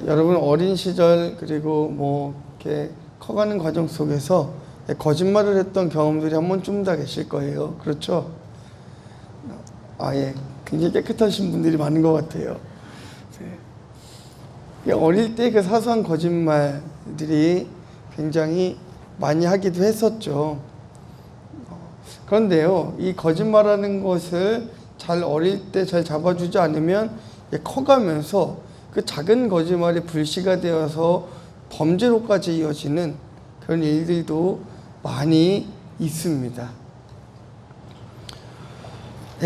여러분 어린 시절 그리고 뭐 이렇게 커가는 과정 속에서 거짓말을 했던 경험들이 한 번쯤 다 계실 거예요. 그렇죠? 예. 굉장히 깨끗하신 분들이 많은 것 같아요. 어릴 때 그 사소한 거짓말들이 굉장히 많이 하기도 했었죠. 그런데요, 이 거짓말하는 것을 잘 어릴 때 잘 잡아주지 않으면 커가면서 그 작은 거짓말이 불씨가 되어서 범죄로까지 이어지는 그런 일들도 많이 있습니다.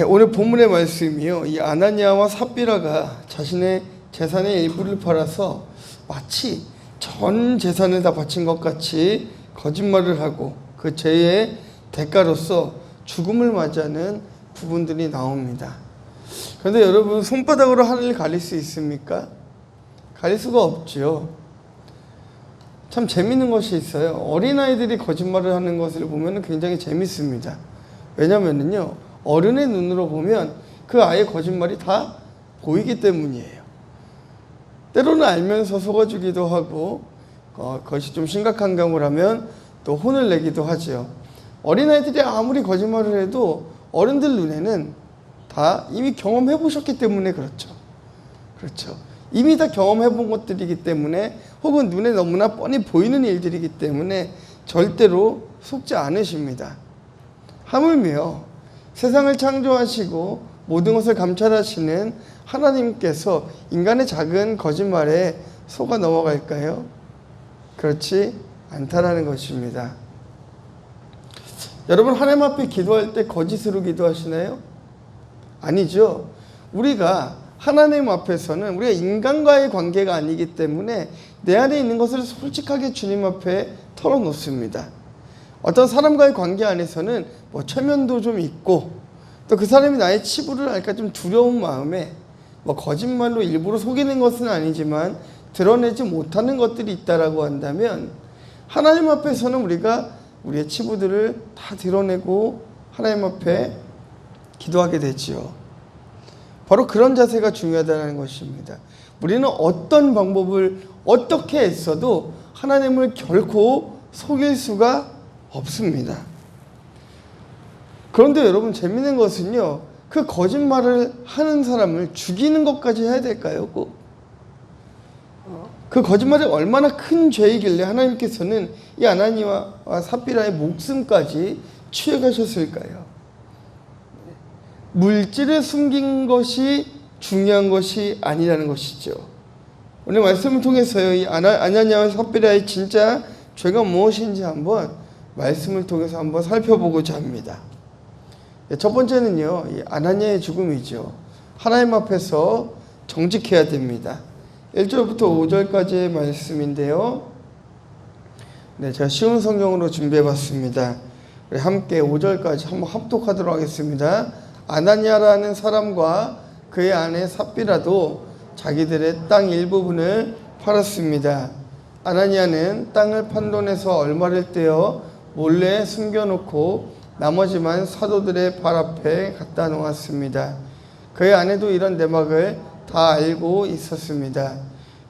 오늘 본문의 말씀이요, 이 아나니아와 삽비라가 자신의 재산의 일부를 팔아서 마치 전 재산을 다 바친 것 같이 거짓말을 하고 그 죄의 대가로서 죽음을 맞이하는 부분들이 나옵니다. 그런데 여러분, 손바닥으로 하늘을 가릴 수 있습니까? 가릴 수가 없죠. 참 재밌는 것이 있어요. 어린아이들이 거짓말을 하는 것을 보면 굉장히 재밌습니다. 왜냐면요, 어른의 눈으로 보면 그 아이의 거짓말이 다 보이기 때문이에요. 때로는 알면서 속아주기도 하고, 그것이 좀 심각한 경우라면 또 혼을 내기도 하죠. 어린아이들이 아무리 거짓말을 해도 어른들 눈에는 다 이미 경험해 보셨기 때문에 그렇죠. 이미 다 경험해 본 것들이기 때문에, 혹은 눈에 너무나 뻔히 보이는 일들이기 때문에 절대로 속지 않으십니다. 하물며 세상을 창조하시고 모든 것을 감찰하시는 하나님께서 인간의 작은 거짓말에 속아 넘어갈까요? 그렇지 않다라는 것입니다. 여러분, 하나님 앞에 기도할 때 거짓으로 기도하시나요? 아니죠. 우리가 하나님 앞에서는 우리가 인간과의 관계가 아니기 때문에 내 안에 있는 것을 솔직하게 주님 앞에 털어놓습니다. 어떤 사람과의 관계 안에서는 뭐 체면도 좀 있고, 또 그 사람이 나의 치부를 알까 좀 두려운 마음에 뭐 거짓말로 일부러 속이는 것은 아니지만 드러내지 못하는 것들이 있다라고 한다면, 하나님 앞에서는 우리가 우리의 치부들을 다 드러내고 하나님 앞에 기도하게 되지요. 바로 그런 자세가 중요하다는 것입니다. 우리는 어떤 방법을 어떻게 했어도 하나님을 결코 속일 수가 없습니다. 그런데 여러분, 재밌는 것은요, 그 거짓말을 하는 사람을 죽이는 것까지 해야 될까요? 그 거짓말이 얼마나 큰 죄이길래 하나님께서는 이 아나니아와 삽비라의 목숨까지 취해가셨을까요? 물질을 숨긴 것이 중요한 것이 아니라는 것이죠. 오늘 말씀을 통해서요, 이 아나니아와 삽비라의 진짜 죄가 무엇인지 한번 말씀을 통해서 한번 살펴보고자 합니다. 첫 번째는요, 이 아나니아의 죽음이죠. 하나님 앞에서 정직해야 됩니다. 1절부터 5절까지의 말씀인데요. 제가 쉬운 성경으로 준비해봤습니다. 우리 함께 5절까지 한번 합독하도록 하겠습니다. 아나니아라는 사람과 그의 아내 삽비라도 자기들의 땅 일부분을 팔았습니다. 아나니아는 땅을 판 돈에서 얼마를 떼어 몰래 숨겨놓고 나머지만 사도들의 발 앞에 갖다 놓았습니다. 그의 아내도 이런 내막을 다 알고 있었습니다.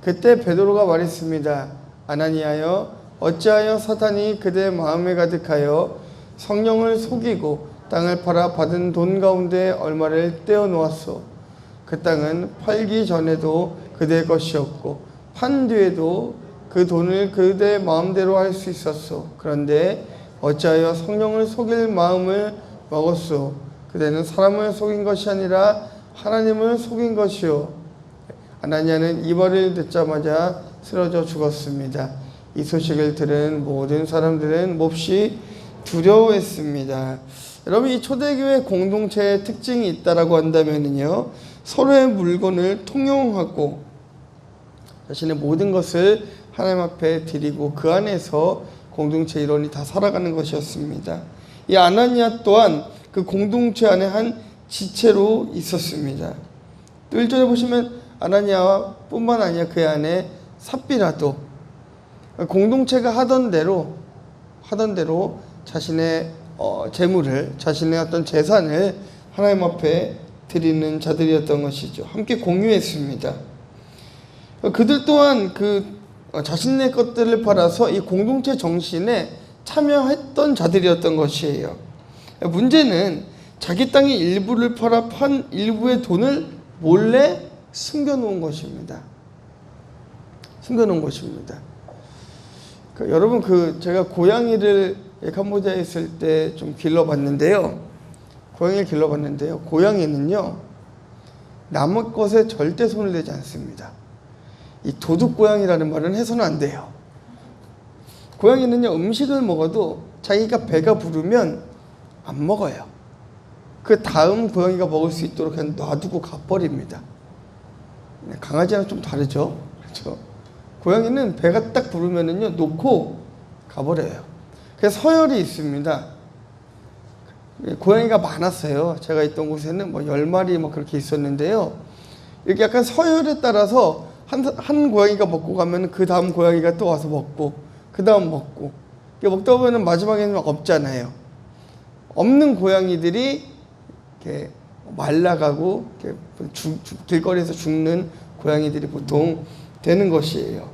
그때 베드로가 말했습니다. 아나니아여, 어찌하여 사탄이 그대 마음에 가득하여 성령을 속이고 땅을 팔아 받은 돈 가운데 얼마를 떼어 놓았소. 그 땅은 팔기 전에도 그대 것이었고 판 뒤에도 그 돈을 그대 마음대로 할 수 있었소. 그런데 어찌하여 성령을 속일 마음을 먹었소. 그대는 사람을 속인 것이 아니라 하나님을 속인 것이요. 아나니아는 이 말을 듣자마자 쓰러져 죽었습니다. 이 소식을 들은 모든 사람들은 몹시 두려워했습니다. 여러분, 이 초대교회 공동체의 특징이 있다라고 한다면요, 서로의 물건을 통용하고 자신의 모든 것을 하나님 앞에 드리고 그 안에서 공동체 일원이 다 살아가는 것이었습니다. 이 아나니아 또한 그 공동체 안에 한 지체로 있었습니다. 또 1절에 보시면 아나니아와 뿐만 아니라 그의 아내 삽비라도 공동체가 하던 대로 자신의 재물을, 자신의 어떤 재산을 하나님 앞에 드리는 자들이었던 것이죠. 함께 공유했습니다. 그들 또한 자신의 것들을 팔아서 이 공동체 정신에 참여했던 자들이었던 것이에요. 문제는 자기 땅의 일부를 팔아 판 일부의 돈을 몰래 숨겨놓은 것입니다. 숨겨놓은 것입니다. 여러분 제가 고양이를 캄보디아에 있을 때 좀 길러봤는데요. 고양이는요 남의 것에 절대 손을 대지 않습니다. 이 도둑 고양이라는 말은 해서는 안 돼요. 고양이는요 음식을 먹어도 자기가 배가 부르면 안 먹어요. 그 다음 고양이가 먹을 수 있도록 그냥 놔두고 가버립니다. 강아지랑 좀 다르죠, 그렇죠? 고양이는 배가 딱 부르면은요 놓고 가버려요. 그래서 서열이 있습니다. 고양이가 많았어요. 제가 있던 곳에는 10마리 그렇게 있었는데요. 이렇게 약간 서열에 따라서 한 고양이가 먹고 가면 그 다음 고양이가 또 와서 먹고 그 다음 먹고 먹다 보면 마지막에는 없잖아요. 없는 고양이들이 이렇게 말라가고 이렇게 길거리에서 죽는 고양이들이 보통 되는 것이에요.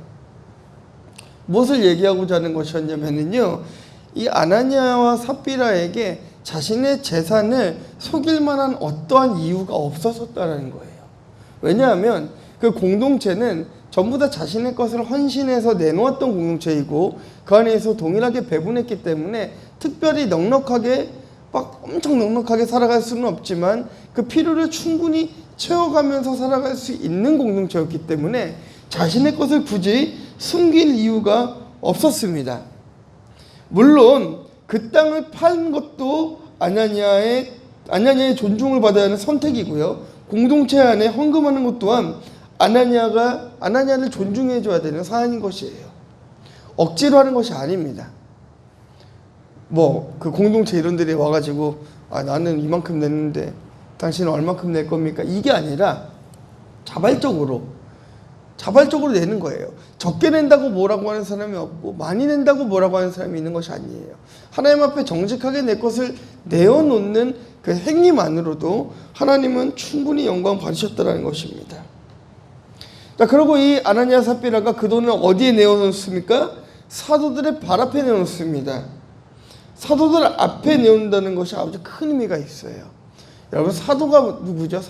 무엇을 얘기하고자 하는 것이었냐면요, 이 아나니아와 삽비라에게 자신의 재산을 속일 만한 어떠한 이유가 없었다는 거예요. 왜냐하면 그 공동체는 전부 다 자신의 것을 헌신해서 내놓았던 공동체이고 그 안에서 동일하게 배분했기 때문에 특별히 넉넉하게 엄청 넉넉하게 살아갈 수는 없지만 그 필요를 충분히 채워가면서 살아갈 수 있는 공동체였기 때문에 자신의 것을 굳이 숨길 이유가 없었습니다. 물론 그 땅을 판 것도 아나니아의 존중을 받아야 하는 선택이고요. 공동체 안에 헌금하는 것 또한 아나니아를 존중해 줘야 되는 사안인 것이에요. 억지로 하는 것이 아닙니다. 그 공동체 이런들이 와가지고 나는 이만큼 냈는데 당신은 얼마큼 낼 겁니까? 이게 아니라 자발적으로 내는 거예요. 적게 낸다고 뭐라고 하는 사람이 없고 많이 낸다고 뭐라고 하는 사람이 있는 것이 아니에요. 하나님 앞에 정직하게 내 것을 내어놓는 그 행위만으로도 하나님은 충분히 영광 받으셨다는 것입니다. 자, 그리고 이 아나니아 삽비라가 그 돈을 어디에 내어놓습니까? 사도들의 발 앞에 내어놓습니다. 사도들 앞에 내어놓는다는 것이 아주 큰 의미가 있어요. 여러분, 사도가 누구죠?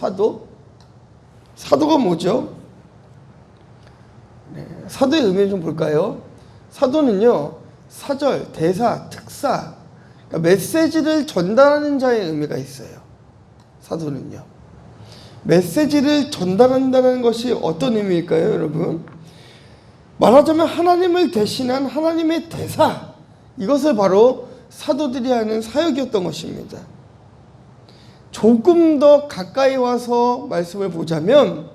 사도가 뭐죠? 사도의 의미를 좀 볼까요? 사도는요, 사절, 대사, 특사, 그러니까 메시지를 전달하는 자의 의미가 있어요. 사도는요. 메시지를 전달한다는 것이 어떤 의미일까요, 여러분? 말하자면 하나님을 대신한 하나님의 대사, 이것을 바로 사도들이 하는 사역이었던 것입니다. 조금 더 가까이 와서 말씀을 보자면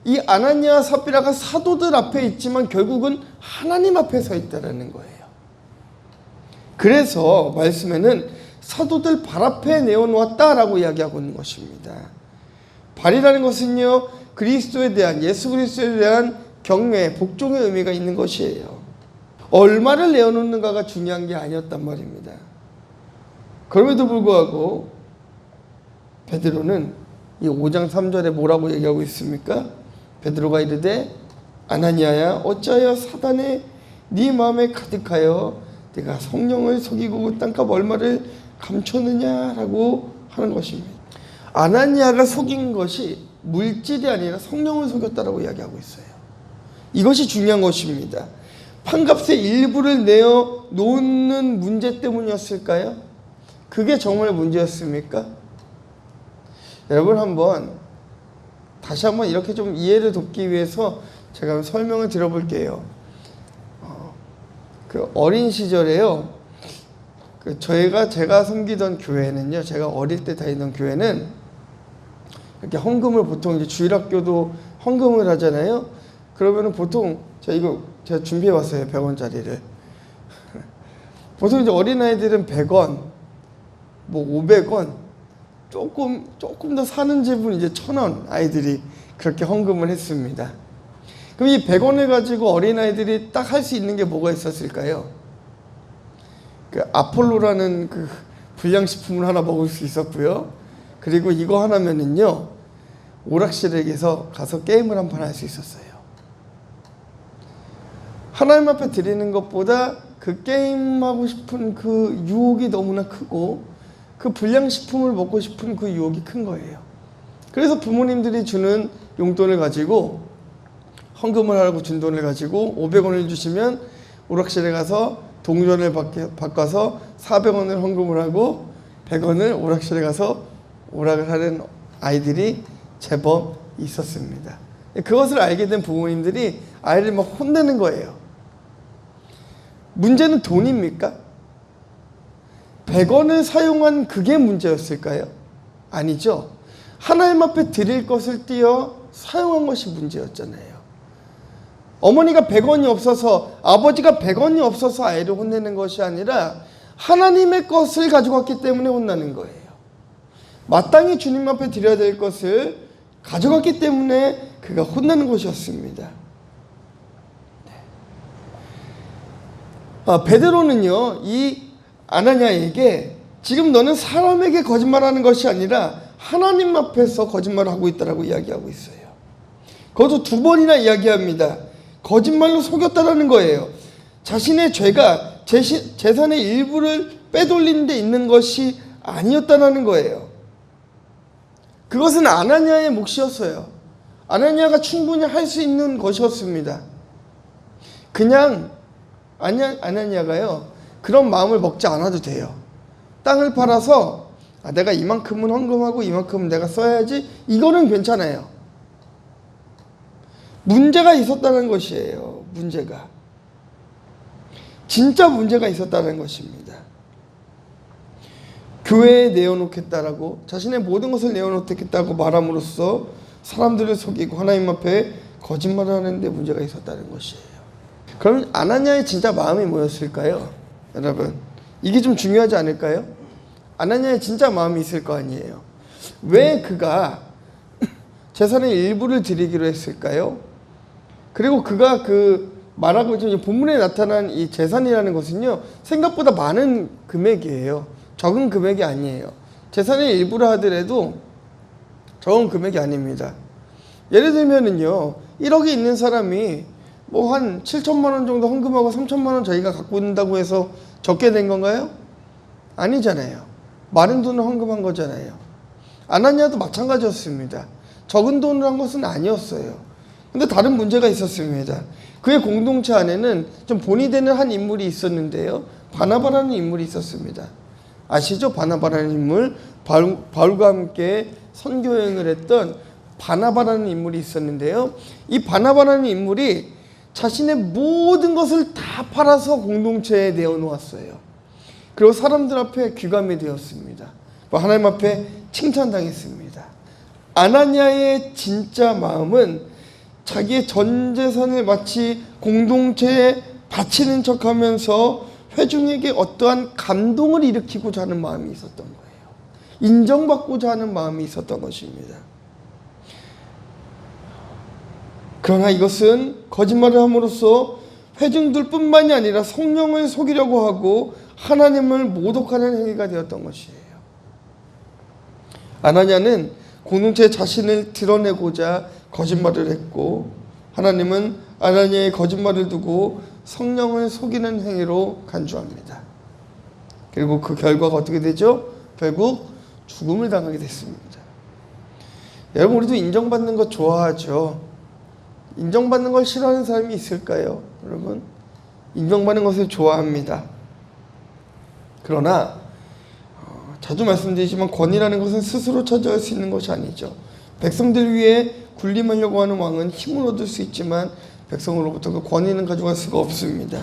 이 아나니아 삽비라가 사도들 앞에 있지만 결국은 하나님 앞에 서 있다는 거예요. 그래서 말씀에는 사도들 발 앞에 내어놓았다라고 이야기하고 있는 것입니다. 발이라는 것은요, 그리스도에 대한, 예수 그리스도에 대한 경외, 복종의 의미가 있는 것이에요. 얼마를 내어놓는가가 중요한 게 아니었단 말입니다. 그럼에도 불구하고 베드로는 이 5장 3절에 뭐라고 얘기하고 있습니까? 베드로가 이르되 아나니아야 어찌하여 사단의 네 마음에 가득하여 네가 성령을 속이고 땅값 얼마를 감췄느냐라고 하는 것입니다. 아나니아가 속인 것이 물질이 아니라 성령을 속였다라고 이야기하고 있어요. 이것이 중요한 것입니다. 판값의 일부를 내어 놓는 문제 때문이었을까요? 그게 정말 문제였습니까? 여러분, 다시 한번 이렇게 좀 이해를 돕기 위해서 제가 설명을 드려볼게요. 그 어린 시절에요, 제가 섬기던 교회는요, 제가 어릴 때 다니던 교회는 이렇게 헌금을 보통 이제 주일학교도 헌금을 하잖아요. 그러면은 보통 제가 준비해 왔어요. 100원짜리를. 보통 이제 어린아이들은 100원, 500원, 조금 더 사는 집은 이제 1000원 아이들이 그렇게 헌금을 했습니다. 그럼 이 100원을 가지고 어린아이들이 딱 할 수 있는 게 뭐가 있었을까요? 아폴로라는 그 불량식품을 하나 먹을 수 있었고요. 그리고 이거 하나면은요, 오락실에서 가서 게임을 한 판 할 수 있었어요. 하나님 앞에 드리는 것보다 그 게임하고 싶은 그 유혹이 너무나 크고 그 불량식품을 먹고 싶은 그 유혹이 큰 거예요. 그래서 부모님들이 주는 용돈을 가지고 헌금을 하라고 준 돈을 가지고 500원을 주시면 오락실에 가서 동전을 바꿔서 400원을 헌금을 하고 100원을 오락실에 가서 오락을 하는 아이들이 제법 있었습니다. 그것을 알게 된 부모님들이 아이를 막 혼내는 거예요. 문제는 돈입니까? 100원을 사용한 그게 문제였을까요? 아니죠. 하나님 앞에 드릴 것을 띄어 사용한 것이 문제였잖아요. 어머니가 100원이 없어서, 아버지가 100원이 없어서 아이를 혼내는 것이 아니라 하나님의 것을 가지고 왔기 때문에 혼나는 거예요. 마땅히 주님 앞에 드려야 될 것을 가져갔기 때문에 그가 혼나는 것이었습니다. 베드로는요, 이 아나니아에게 지금 너는 사람에게 거짓말하는 것이 아니라 하나님 앞에서 거짓말을 하고 있다라고 이야기하고 있어요. 그것도 2번이나 이야기합니다. 거짓말로 속였다라는 거예요. 자신의 죄가 재산의 일부를 빼돌리는 데 있는 것이 아니었다라는 거예요. 그것은 아나니아의 몫이었어요. 아나니아가 충분히 할 수 있는 것이었습니다. 그냥 아나니아가요, 그런 마음을 먹지 않아도 돼요. 땅을 팔아서 내가 이만큼은 헌금하고 이만큼은 내가 써야지, 이거는 괜찮아요. 문제가 있었다는 것이에요. 문제가. 진짜 문제가 있었다는 것입니다. 교회에 내어놓겠다라고, 자신의 모든 것을 내어놓겠다고 말함으로써 사람들을 속이고 하나님 앞에 거짓말을 하는데 문제가 있었다는 것이에요. 그럼 아나니아의 진짜 마음이 뭐였을까요? 여러분, 이게 좀 중요하지 않을까요? 아나니아의 진짜 마음이 있을 거 아니에요. 왜 그가 재산의 일부를 드리기로 했을까요? 그리고 그가 말하고 있는 본문에 나타난 이 재산이라는 것은요, 생각보다 많은 금액이에요. 적은 금액이 아니에요. 재산의 일부라 하더라도 적은 금액이 아닙니다. 예를 들면은요, 1억이 있는 사람이 뭐 한 7천만 원 정도 헌금하고 3천만 원 자기가 갖고 있다고 해서 적게 된 건가요? 아니잖아요. 많은 돈을 헌금한 거잖아요. 아나니아도 마찬가지였습니다. 적은 돈을 한 것은 아니었어요. 근데 다른 문제가 있었습니다. 그의 공동체 안에는 좀 본이 되는 한 인물이 있었는데요, 바나바라는 인물이 있었습니다. 아시죠? 바나바라는 인물, 바울과 함께 선교여행을 했던 바나바라는 인물이 있었는데요, 이 바나바라는 인물이 자신의 모든 것을 다 팔아서 공동체에 내어놓았어요. 그리고 사람들 앞에 귀감이 되었습니다. 하나님 앞에 칭찬당했습니다. 아나니아의 진짜 마음은 자기의 전 재산을 마치 공동체에 바치는 척하면서 회중에게 어떠한 감동을 일으키고자 하는 마음이 있었던 거예요. 인정받고자 하는 마음이 있었던 것입니다. 그러나 이것은 거짓말을 함으로써 회중들 뿐만이 아니라 성령을 속이려고 하고 하나님을 모독하는 행위가 되었던 것이에요. 아나니아는 공동체 자신을 드러내고자 거짓말을 했고, 하나님은 아나니아의 거짓말을 두고 성령을 속이는 행위로 간주합니다. 그리고 그 결과가 어떻게 되죠? 결국 죽음을 당하게 됐습니다. 여러분, 우리도 인정받는 것 좋아하죠. 인정받는 걸 싫어하는 사람이 있을까요? 여러분, 인정받는 것을 좋아합니다. 그러나 자주 말씀드리지만 권위라는 것은 스스로 차지할 수 있는 것이 아니죠. 백성들 위에 군림하려고 하는 왕은 힘을 얻을 수 있지만 백성으로부터 그 권위는 가져갈 수가 없습니다.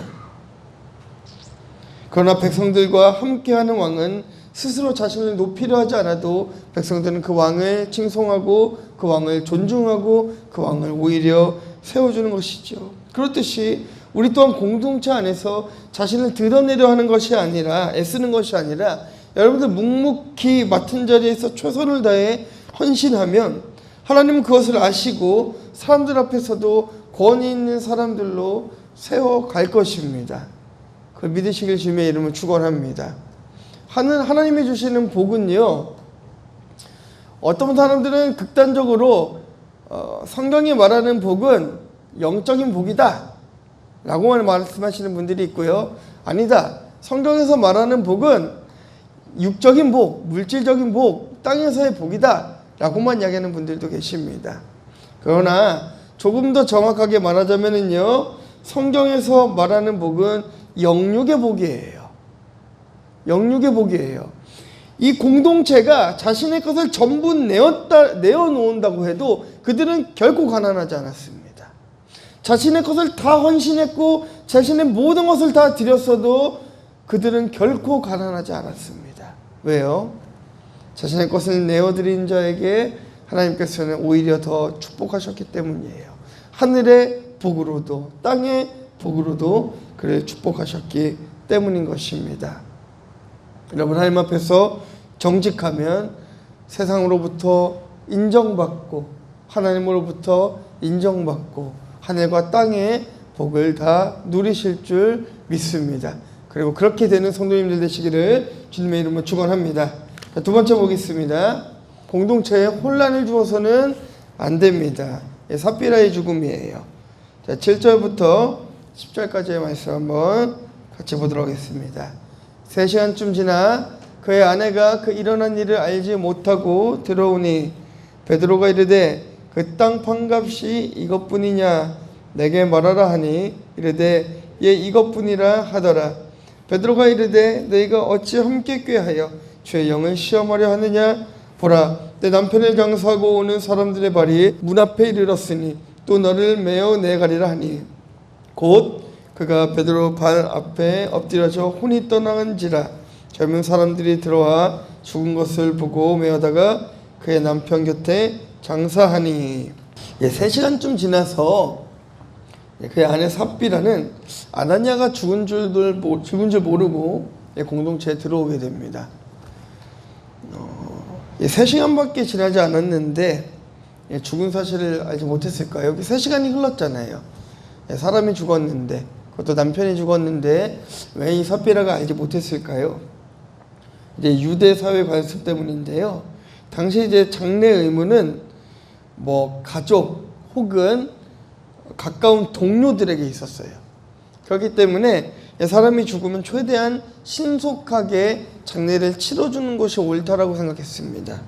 그러나 백성들과 함께하는 왕은 스스로 자신을 높이려 하지 않아도 백성들은 그 왕을 칭송하고 그 왕을 존중하고 그 왕을 오히려 세워주는 것이죠. 그렇듯이 우리 또한 공동체 안에서 자신을 드러내려 하는 것이 아니라, 애쓰는 것이 아니라, 여러분들 묵묵히 맡은 자리에서 최선을 다해 헌신하면 하나님은 그것을 아시고 사람들 앞에서도 권위 있는 사람들로 세워갈 것입니다. 그걸 믿으시길 주님의 이름으로 축원합니다. 하나님이 주시는 복은요, 어떤 사람들은 극단적으로 성경이 말하는 복은 영적인 복이다, 라고만 말씀하시는 분들이 있고요. 아니다. 성경에서 말하는 복은 육적인 복, 물질적인 복, 땅에서의 복이다 라고만 이야기하는 분들도 계십니다. 그러나 조금 더 정확하게 말하자면요, 성경에서 말하는 복은 영육의 복이에요. 영육의 복이에요. 이 공동체가 자신의 것을 전부 내어놓는다고 해도 그들은 결코 가난하지 않았습니다. 자신의 것을 다 헌신했고 자신의 모든 것을 다 드렸어도 그들은 결코 가난하지 않았습니다. 왜요? 자신의 것을 내어드린 자에게 하나님께서는 오히려 더 축복하셨기 때문이에요. 하늘의 복으로도 땅의 복으로도 그를 축복하셨기 때문인 것입니다. 여러분, 하나님 앞에서 정직하면 세상으로부터 인정받고 하나님으로부터 인정받고 하늘과 땅의 복을 다 누리실 줄 믿습니다. 그리고 그렇게 되는 성도님들 되시기를 주님의 이름으로 축원합니다. 두 번째 보겠습니다. 공동체에 혼란을 주어서는 안 됩니다. 삽비라의 죽음이에요. 자, 7절부터 10절까지의 말씀 한번 같이 보도록 하겠습니다. 3시간쯤 지나 그의 아내가 그 일어난 일을 알지 못하고 들어오니 베드로가 이르되 그 땅 판값이 이것뿐이냐 내게 말하라 하니 이르되 예 이것뿐이라 하더라. 베드로가 이르되 너희가 어찌 함께 꾀하여 주의 영을 시험하려 하느냐. 보라 내 남편을 장사하고 오는 사람들의 발이 문 앞에 이르렀으니 또 너를 메어 내가리라 하니 곧 그가 베드로 발 앞에 엎드려져 혼이 떠나은지라. 젊은 사람들이 들어와 죽은 것을 보고 메어다가 그의 남편 곁에 장사하니 3시간쯤 지나서 그의 아내 삽비라는 아나니아가 죽은 줄 모르고 공동체에 들어오게 됩니다. 3시간밖에 지나지 않았는데 죽은 사실을 알지 못했을까요? 여기 3시간이 흘렀잖아요. 사람이 죽었는데, 그것도 남편이 죽었는데 왜 이 삽비라가 알지 못했을까요? 이제 유대 사회 관습 때문인데요. 당시 이제 장례 의무는 가족 혹은 가까운 동료들에게 있었어요. 그렇기 때문에 사람이 죽으면 최대한 신속하게 장례를 치러주는 것이 옳다라고 생각했습니다.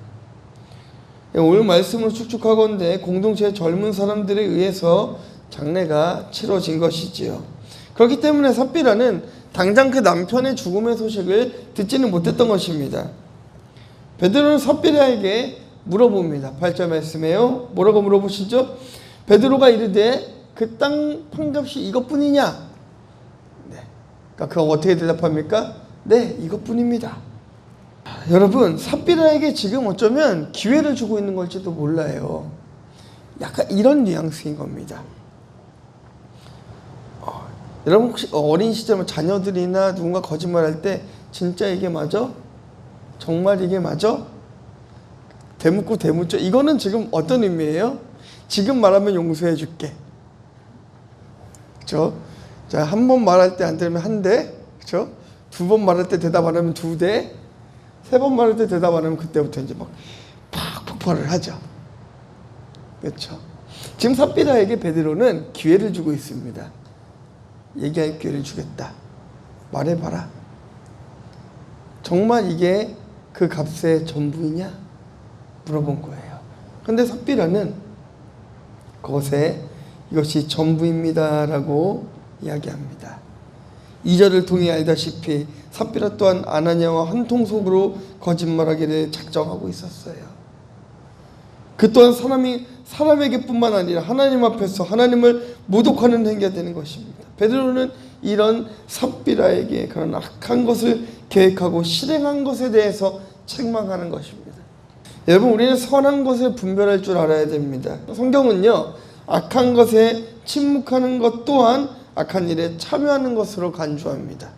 오늘 말씀을 축축하건대 공동체의 젊은 사람들에 의해서 장례가 치러진 것이지요. 그렇기 때문에 삽비라는 당장 그 남편의 죽음의 소식을 듣지는 못했던 것입니다. 베드로는 삽비라에게 물어봅니다. 8절 말씀에요. 뭐라고 물어보시죠? 베드로가 이르되 그 땅 판값이 이것뿐이냐? 그러니까 그가 어떻게 대답합니까? 네, 이것뿐입니다. 여러분, 삽비라에게 지금 어쩌면 기회를 주고 있는 걸지도 몰라요. 약간 이런 뉘앙스인 겁니다. 여러분 혹시 어린 시절 자녀들이나 누군가 거짓말할 때 진짜 이게 맞아? 정말 이게 맞아? 대묻고 대묻죠. 이거는 지금 어떤 의미예요? 지금 말하면 용서해 줄게. 그렇죠? 자, 한 번 말할 때 안 들으면 한 대, 그렇죠? 2번 말할 때 대답 안 하면 2대, 3번 말할 때 대답 안 하면 그때부터 이제 막 폭발을 하죠. 그렇죠? 지금 삽비라에게 베드로는 기회를 주고 있습니다. 얘기할 기회를 주겠다. 말해봐라. 정말 이게 그 값의 전부이냐? 물어본 거예요. 그런데 삽비라는 그것에 이것이 전부입니다라고 이야기합니다. 2절을 통해 알다시피 삽비라 또한 아나니아와 한 통속으로 거짓말하기를 작정하고 있었어요. 그 또한 사람에게뿐만 아니라 하나님 앞에서 하나님을 모독하는 행위가 되는 것입니다. 베드로는 이런 삽비라에게 그런 악한 것을 계획하고 실행한 것에 대해서 책망하는 것입니다. 여러분, 우리는 선한 것을 분별할 줄 알아야 됩니다. 성경은요, 악한 것에 침묵하는 것 또한 악한 일에 참여하는 것으로 간주합니다.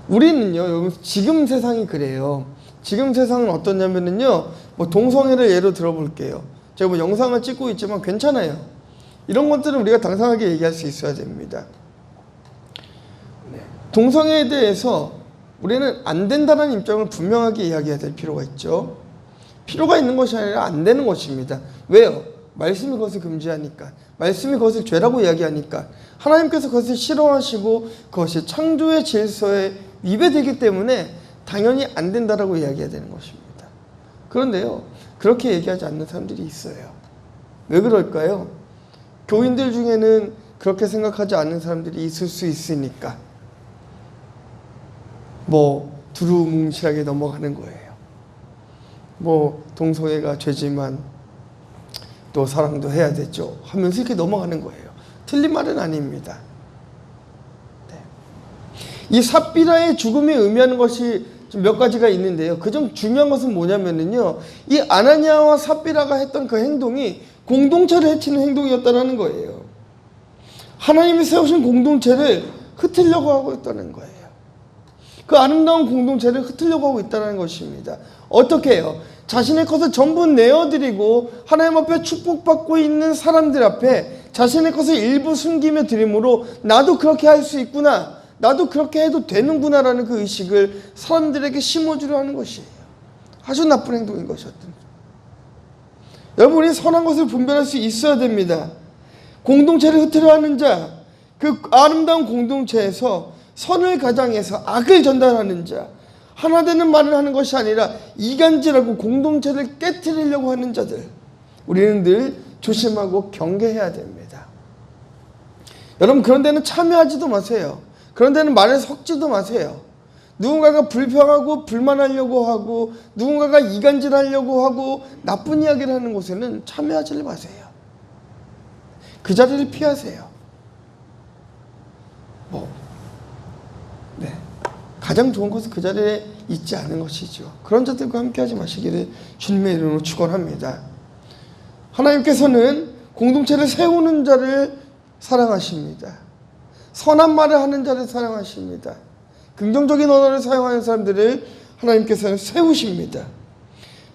우리는요, 여러분, 지금 세상이 그래요. 지금 세상은 어떠냐면요, 동성애를 예로 들어볼게요. 제가 영상을 찍고 있지만 괜찮아요. 이런 것들은 우리가 당당하게 얘기할 수 있어야 됩니다. 동성애에 대해서 우리는 안 된다는 입장을 분명하게 이야기해야 될 필요가 있죠. 필요가 있는 것이 아니라 안 되는 것입니다. 왜요? 말씀이 그것을 금지하니까, 말씀이 그것을 죄라고 이야기하니까, 하나님께서 그것을 싫어하시고 그것이 창조의 질서에 위배되기 때문에 당연히 안 된다라고 이야기해야 되는 것입니다. 그런데요, 그렇게 얘기하지 않는 사람들이 있어요. 왜 그럴까요? 교인들 중에는 그렇게 생각하지 않는 사람들이 있을 수 있으니까 두루뭉실하게 넘어가는 거예요. 동성애가 죄지만 또 사랑도 해야 되죠 하면서 이렇게 넘어가는 거예요. 틀린 말은 아닙니다. 네. 이 삽비라의 죽음이 의미하는 것이 몇 가지가 있는데요. 그중 중요한 것은 뭐냐면요, 이 아나니아와 삽비라가 했던 그 행동이 공동체를 해치는 행동이었다는 거예요. 하나님이 세우신 공동체를 흩으려고 하고 있다는 거예요. 그 아름다운 공동체를 흩으려고 하고 있다는 것입니다. 어떻게 해요? 자신의 것을 전부 내어드리고 하나님 앞에 축복받고 있는 사람들 앞에 자신의 것을 일부 숨기며 드림으로 나도 그렇게 할 수 있구나, 나도 그렇게 해도 되는구나 라는 그 의식을 사람들에게 심어주려 하는 것이에요. 아주 나쁜 행동인 것이었던. 여러분, 우리 선한 것을 분별할 수 있어야 됩니다. 공동체를 흩으려 하는 자, 그 아름다운 공동체에서 선을 가장해서 악을 전달하는 자, 하나 되는 말을 하는 것이 아니라 이간질하고 공동체를 깨트리려고 하는 자들, 우리는 늘 조심하고 경계해야 됩니다. 여러분, 그런 데는 참여하지도 마세요. 그런 데는 말에 섞지도 마세요. 누군가가 불평하고 불만하려고 하고 누군가가 이간질하려고 하고 나쁜 이야기를 하는 곳에는 참여하지 마세요. 그 자리를 피하세요. 가장 좋은 것은 그 자리에 있지 않은 것이죠. 그런 자들과 함께하지 마시기를 주님의 이름으로 축원합니다. 하나님께서는 공동체를 세우는 자를 사랑하십니다. 선한 말을 하는 자를 사랑하십니다. 긍정적인 언어를 사용하는 사람들을 하나님께서는 세우십니다.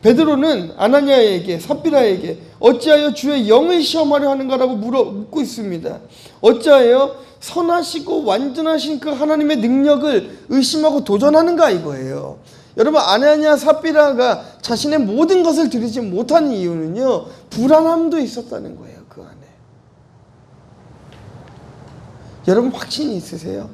베드로는 아나니아에게, 삽비라에게 어찌하여 주의 영을 시험하려 하는가라고 묻고 있습니다. 어찌하여 선하시고 완전하신 그 하나님의 능력을 의심하고 도전하는가, 이거예요. 여러분, 아나니아 삽비라가 자신의 모든 것을 드리지 못하는 이유는요, 불안함도 있었다는 거예요. 그 안에. 여러분, 확신이 있으세요?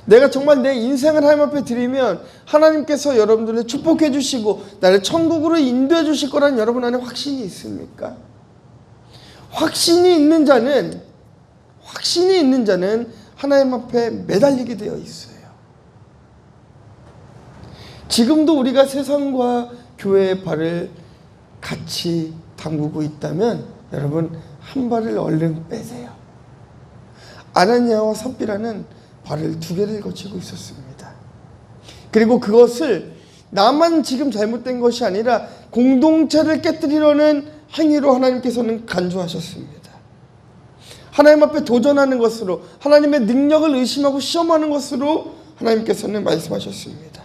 내가 정말 내 인생을 하나님 앞에 드리면 하나님께서 여러분들을 축복해 주시고 나를 천국으로 인도해 주실 거라는 여러분 안에 확신이 있습니까? 확신이 있는 자는 하나님 앞에 매달리게 되어 있어요. 지금도 우리가 세상과 교회의 발을 같이 담그고 있다면 여러분, 한 발을 얼른 빼세요. 아나니아와 삽비라는 발을 2개를 거치고 있었습니다. 그리고 그것을 나만 지금 잘못된 것이 아니라 공동체를 깨뜨리려는 행위로 하나님께서는 간주하셨습니다. 하나님 앞에 도전하는 것으로, 하나님의 능력을 의심하고 시험하는 것으로 하나님께서는 말씀하셨습니다.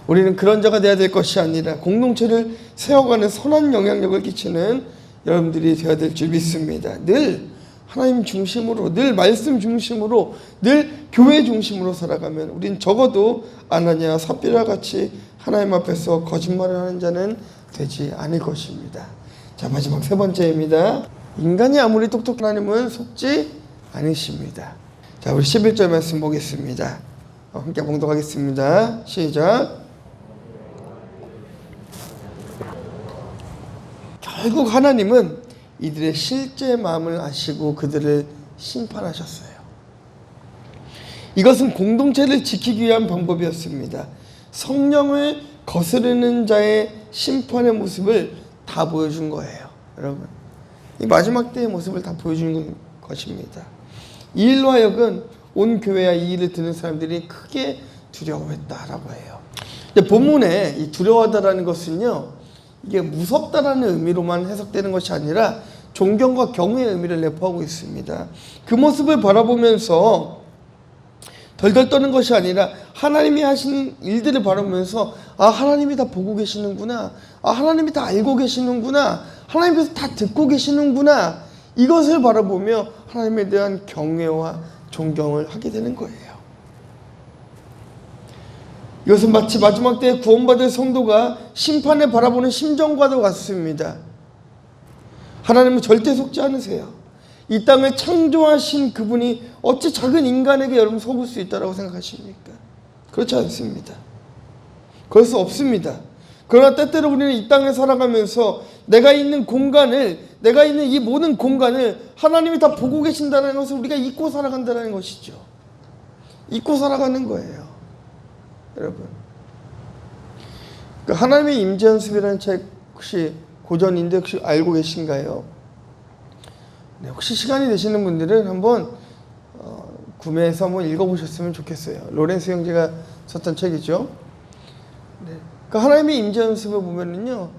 우리는 그런 자가 되어야 될 것이 아니라 공동체를 세워가는 선한 영향력을 끼치는 여러분들이 되어야 될 줄 믿습니다. 늘 하나님 중심으로, 늘 말씀 중심으로, 늘 교회 중심으로 살아가면 우린 적어도 아나니아 삽비라 같이 하나님 앞에서 거짓말을 하는 자는 되지 않을 것입니다. 자, 마지막 3번째입니다. 인간이 아무리 똑똑한 하나님은 속지 않으십니다. 자, 우리 11절 말씀 보겠습니다. 함께 봉독하겠습니다. 시작. 결국 하나님은 이들의 실제 마음을 아시고 그들을 심판하셨어요. 이것은 공동체를 지키기 위한 방법이었습니다. 성령을 거스르는 자의 심판의 모습을 다 보여준 거예요. 여러분, 이 마지막 때의 모습을 다 보여주는 것입니다. 이 일로 하여금 온 교회와 이 일을 듣는 사람들이 크게 두려워했다라고 해요. 본문에 이 두려워하다라는 것은요, 이게 무섭다라는 의미로만 해석되는 것이 아니라 존경과 경외의 의미를 내포하고 있습니다. 그 모습을 바라보면서 덜덜 떠는 것이 아니라 하나님이 하신 일들을 바라보면서 하나님이 다 보고 계시는구나, 하나님이 다 알고 계시는구나, 하나님께서 다 듣고 계시는구나, 이것을 바라보며 하나님에 대한 경외와 존경을 하게 되는 거예요. 이것은 마치 마지막 때에 구원받을 성도가 심판을 바라보는 심정과도 같습니다. 하나님은 절대 속지 않으세요. 이 땅을 창조하신 그분이 어찌 작은 인간에게 여러분 속을 수 있다고 생각하십니까? 그렇지 않습니다. 그럴 수 없습니다. 그러나 때때로 우리는 이 땅에 살아가면서 내가 있는 공간을, 내가 있는 이 모든 공간을 하나님이 다 보고 계신다는 것을 우리가 잊고 살아간다는 것이죠. 잊고 살아가는 거예요. 여러분, 하나님의 임재연습이라는 책 혹시 고전인데 혹시 알고 계신가요? 네, 혹시 시간이 되시는 분들은 한번 구매해서 한번 읽어보셨으면 좋겠어요. 로렌스 형제가 썼던 책이죠. 네. 그러니까 하나님의 임재연습을 보면은요,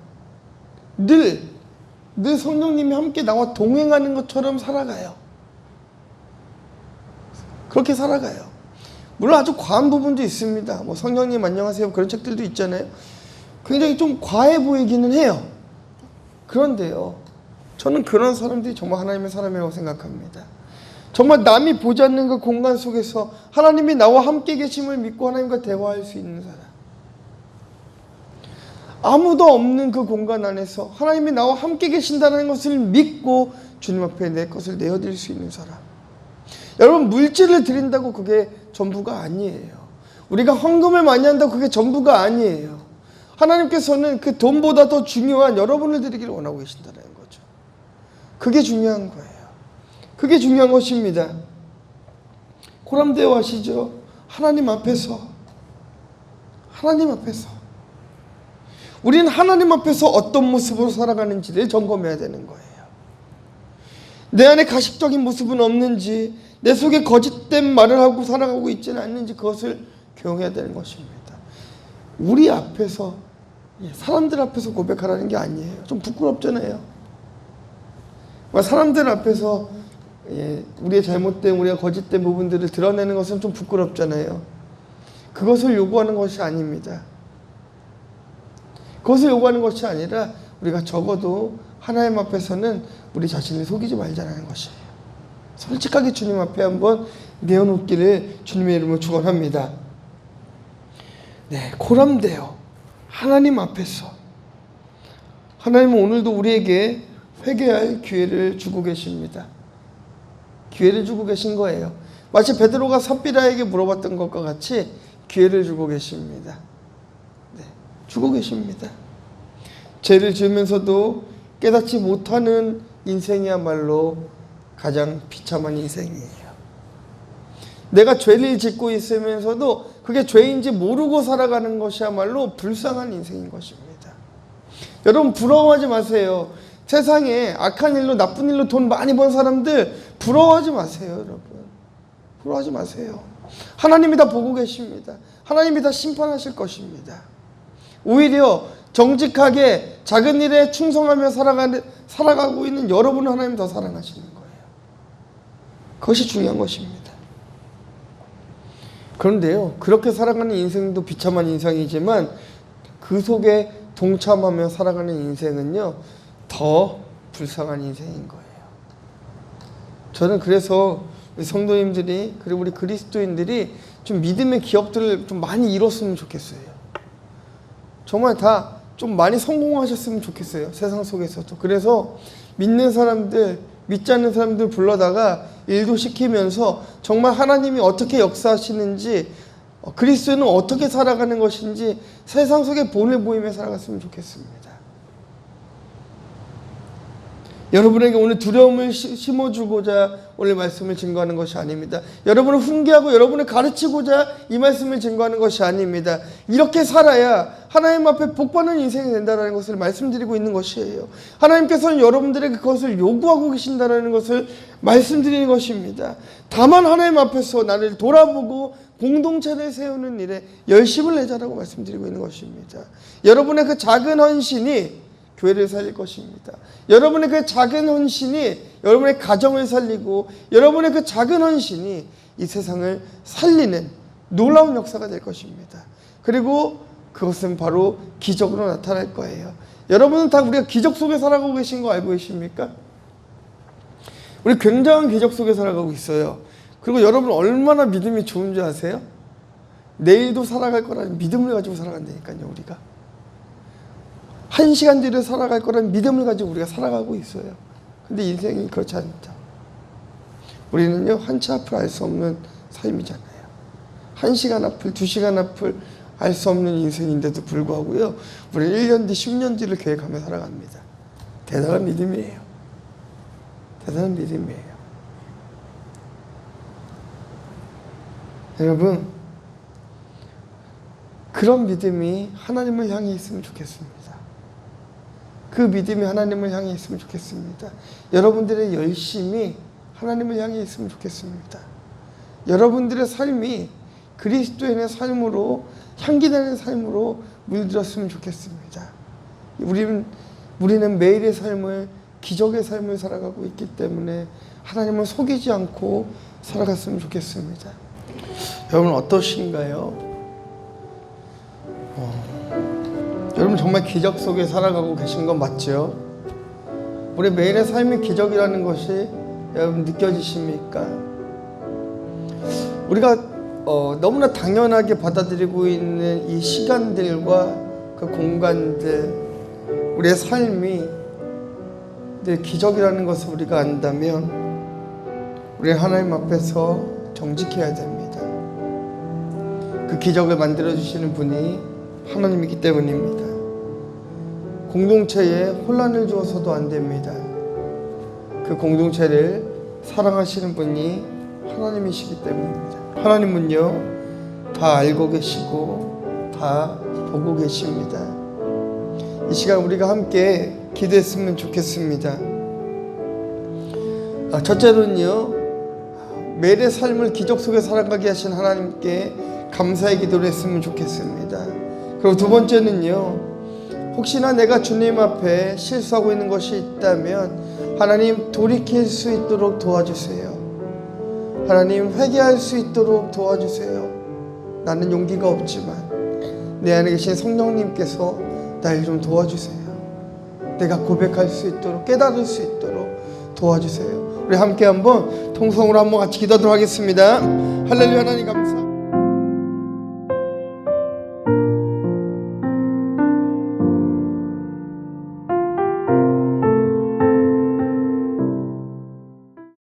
늘 성령님이 함께 나와 동행하는 것처럼 살아가요. 그렇게 살아가요. 물론 아주 과한 부분도 있습니다. 뭐 성령님 안녕하세요 그런 책들도 있잖아요. 굉장히 좀 과해 보이기는 해요. 그런데요, 저는 그런 사람들이 정말 하나님의 사람이라고 생각합니다. 정말 남이 보지 않는 그 공간 속에서 하나님이 나와 함께 계심을 믿고 하나님과 대화할 수 있는 사람, 아무도 없는 그 공간 안에서 하나님이 나와 함께 계신다는 것을 믿고 주님 앞에 내 것을 내어드릴 수 있는 사람. 여러분, 물질을 드린다고 그게 전부가 아니에요. 우리가 헌금을 많이 한다고 그게 전부가 아니에요. 하나님께서는 그 돈보다 더 중요한 여러분을 드리기를 원하고 계신다는 거죠. 그게 중요한 거예요. 그게 중요한 것입니다. 고람되어 하시죠. 하나님 앞에서 우리는 하나님 앞에서 어떤 모습으로 살아가는지를 점검해야 되는 거예요. 내 안에 가식적인 모습은 없는지, 내 속에 거짓된 말을 하고 살아가고 있지는 않는지 그것을 교정해야 되는 것입니다. 우리 앞에서, 사람들 앞에서 고백하라는 게 아니에요. 좀 부끄럽잖아요. 사람들 앞에서 우리의 잘못된, 우리가 거짓된 부분들을 드러내는 것은 좀 부끄럽잖아요. 그것을 요구하는 것이 아닙니다. 그것을 요구하는 것이 아니라 우리가 적어도 하나님 앞에서는 우리 자신을 속이지 말자는 것이에요. 솔직하게 주님 앞에 한번 내어놓기를 주님의 이름으로 축원합니다. 네, 고람되어 하나님 앞에서, 하나님은 오늘도 우리에게 회개할 기회를 주고 계십니다. 기회를 주고 계신 거예요. 마치 베드로가 삽비라에게 물어봤던 것과 같이 기회를 주고 계십니다. 네, 주고 계십니다. 죄를 지으면서도 깨닫지 못하는 인생이야말로 가장 비참한 인생이에요. 내가 죄를 짓고 있으면서도 그게 죄인지 모르고 살아가는 것이야말로 불쌍한 인생인 것입니다. 여러분, 부러워하지 마세요. 세상에 악한 일로, 나쁜 일로 돈 많이 번 사람들 부러워하지 마세요. 여러분, 부러워하지 마세요. 하나님이 다 보고 계십니다. 하나님이 다 심판하실 것입니다. 오히려 정직하게 작은 일에 충성하며 살아가고 있는 여러분을 하나님 더 사랑하시는 거예요. 그것이 중요한 것입니다. 그런데요, 그렇게 살아가는 인생도 비참한 인생이지만 그 속에 동참하며 살아가는 인생은요, 더 불쌍한 인생인 거예요. 저는 그래서 우리 성도님들이, 그리고 우리 그리스도인들이 좀 믿음의 기업들을 좀 많이 이뤘으면 좋겠어요. 정말 다 좀 많이 성공하셨으면 좋겠어요. 세상 속에서도. 그래서 믿는 사람들, 믿지 않는 사람들 불러다가 일도 시키면서 정말 하나님이 어떻게 역사하시는지, 그리스도는 어떻게 살아가는 것인지 세상 속에 본을 보이며 살아갔으면 좋겠습니다. 여러분에게 오늘 두려움을 심어주고자 오늘 말씀을 증거하는 것이 아닙니다. 여러분을 훈계하고 여러분을 가르치고자 이 말씀을 증거하는 것이 아닙니다. 이렇게 살아야 하나님 앞에 복받는 인생이 된다는 것을 말씀드리고 있는 것이에요. 하나님께서는 여러분들에게 그것을 요구하고 계신다는 것을 말씀드리는 것입니다. 다만 하나님 앞에서 나를 돌아보고 공동체를 세우는 일에 열심을 내자라고 말씀드리고 있는 것입니다. 여러분의 그 작은 헌신이 교회를 살릴 것입니다. 여러분의 그 작은 헌신이 여러분의 가정을 살리고, 여러분의 그 작은 헌신이 이 세상을 살리는 놀라운 역사가 될 것입니다. 그리고 그것은 바로 기적으로 나타날 거예요. 여러분은 다 우리가 기적 속에 살아가고 계신 거 알고 계십니까? 우리 굉장한 기적 속에 살아가고 있어요. 그리고 여러분 얼마나 믿음이 좋은 줄 아세요? 내일도 살아갈 거라는 믿음을 가지고 살아간다니까요. 우리가 1시간 뒤를 살아갈 거라는 믿음을 가지고 우리가 살아가고 있어요. 근데 인생이 그렇지 않다. 우리는요, 한치 앞을 알 수 없는 삶이잖아요. 1시간 앞을, 2시간 앞을 알 수 없는 인생인데도 불구하고요, 우리는 1년 뒤, 10년 뒤를 계획하며 살아갑니다. 대단한 믿음이에요. 대단한 믿음이에요. 여러분, 그런 믿음이 하나님을 향해 있으면 좋겠습니다. 그 믿음이 하나님을 향해 있으면 좋겠습니다. 여러분들의 열심이 하나님을 향해 있으면 좋겠습니다. 여러분들의 삶이 그리스도인의 삶으로, 향기나는 삶으로 물들었으면 좋겠습니다. 우리는 매일의 삶을, 기적의 삶을 살아가고 있기 때문에 하나님을 속이지 않고 살아갔으면 좋겠습니다. 여러분 어떠신가요? 여러분 정말 기적 속에 살아가고 계신 건 맞죠? 우리 매일의 삶이 기적이라는 것이 여러분 느껴지십니까? 우리가 너무나 당연하게 받아들이고 있는 이 시간들과 그 공간들, 우리의 삶이 늘 기적이라는 것을 우리가 안다면 우리는 하나님 앞에서 정직해야 됩니다. 그 기적을 만들어주시는 분이 하나님이기 때문입니다. 공동체에 혼란을 주어서도 안 됩니다. 그 공동체를 사랑하시는 분이 하나님이시기 때문입니다. 하나님은요, 다 알고 계시고 다 보고 계십니다. 이 시간 우리가 함께 기도했으면 좋겠습니다. 첫째로는요, 매일의 삶을 기적 속에 살아가게 하신 하나님께 감사의 기도를 했으면 좋겠습니다. 그리고 두 번째는요, 혹시나 내가 주님 앞에 실수하고 있는 것이 있다면 하나님 돌이킬 수 있도록 도와주세요. 하나님 회개할 수 있도록 도와주세요. 나는 용기가 없지만 내 안에 계신 성령님께서 날 좀 도와주세요. 내가 고백할 수 있도록, 깨달을 수 있도록 도와주세요. 우리 함께 한번 통성으로 한번 같이 기도하도록 하겠습니다. 할렐루야. 하나님 감사합니다.